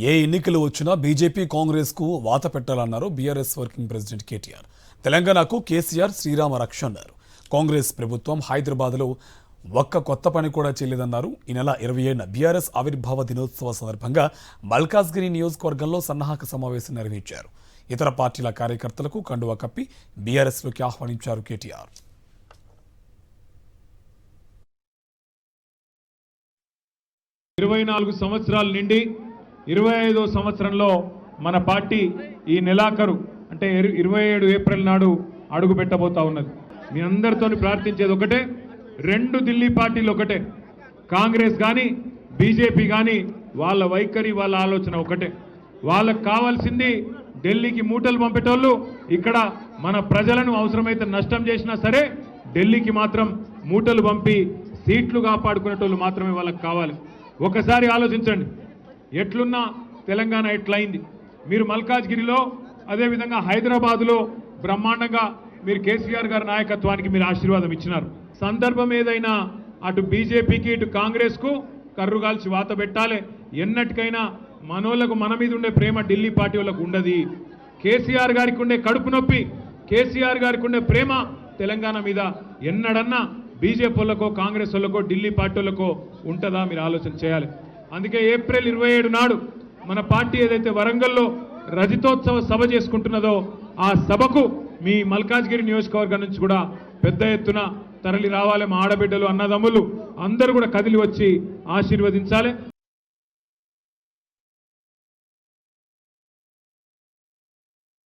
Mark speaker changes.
Speaker 1: ఏ ఎన్నికలు వచ్చినా బీజేపీ కాంగ్రెస్ కు వాత పెట్టాలన్నారు బీఆర్ఎస్ వర్కింగ్ ప్రెసిడెంట్ కేటీఆర్. తెలంగాణకు కేసీఆర్ శ్రీరామ రక్ష అన్నారు. కాంగ్రెస్ ప్రభుత్వం హైదరాబాద్లో ఒక్క కొత్త పని కూడా చేయలేదన్నారు. ఈ నెల 27న బీఆర్ఎస్ ఆవిర్భావ దినోత్సవ సందర్భంగా మల్కాజ్గిరి నియోజకవర్గంలో సన్నాహక సమావేశం నిర్వహించారు. ఇతర పార్టీల కార్యకర్తలకు కండువా కప్పి బీఆర్ఎస్లోకి ఆహ్వానించారు కేటీఆర్.
Speaker 2: ఇరవై 24 సంవత్సరాల నుండి 25వ సంవత్సరంలో మన పార్టీ ఈ నెలాఖరు అంటే 27 ఏప్రిల్ నాడు అడుగు పెట్టబోతా ఉన్నది. మీ అందరితో ప్రార్థించేది ఒకటే, రెండు ఢిల్లీ పార్టీలు ఒకటే, కాంగ్రెస్ కానీ బీజేపీ కానీ వాళ్ళ వైఖరి వాళ్ళ ఆలోచన ఒకటే. వాళ్ళకు కావాల్సింది ఢిల్లీకి మూటలు పంపేటోళ్ళు ఇక్కడ మన ప్రజలను అవసరమైతే నష్టం చేసినా సరే ఢిల్లీకి మాత్రం మూటలు పంపి సీట్లు కాపాడుకునేటోళ్ళు మాత్రమే వాళ్ళకి కావాలి. ఒకసారి ఆలోచించండి, ఎట్లున్నా తెలంగాణ ఎట్లయింది. మీరు మల్కాజ్గిరిలో అదేవిధంగా హైదరాబాదులో బ్రహ్మాండంగా మీరు కేసీఆర్ గారి నాయకత్వానికి మీరు ఆశీర్వాదం ఇచ్చినారు. సందర్భం ఏదైనా అటు బీజేపీకి ఇటు కాంగ్రెస్కు కర్రుగాల్చి వాత పెట్టాలి. ఎన్నటికైనా మనోళ్లకు మన మీద ఉండే ప్రేమ ఢిల్లీ పార్టీ వాళ్ళకు ఉండదు. కేసీఆర్ గారికి ఉండే కడుపు నొప్పి, కేసీఆర్ గారికి ఉండే ప్రేమ తెలంగాణ మీద ఎన్నడన్నా బీజేపీ వాళ్ళకో కాంగ్రెస్ వాళ్ళకో ఢిల్లీ పార్టీ వాళ్ళకో ఉంటుందా? మీరు ఆలోచన చేయాలి. అందుకే ఏప్రిల్ 27 నాడు మన పార్టీ ఏదైతే వరంగల్లో రజతోత్సవ సభ చేసుకుంటున్నదో ఆ సభకు మీ మల్కాజ్గిరి నియోజకవర్గం నుంచి కూడా పెద్ద ఎత్తున తరలి రావాలి. మా ఆడబిడ్డలు అన్నదమ్ములు అందరూ కూడా కదిలి వచ్చి ఆశీర్వదించాలి.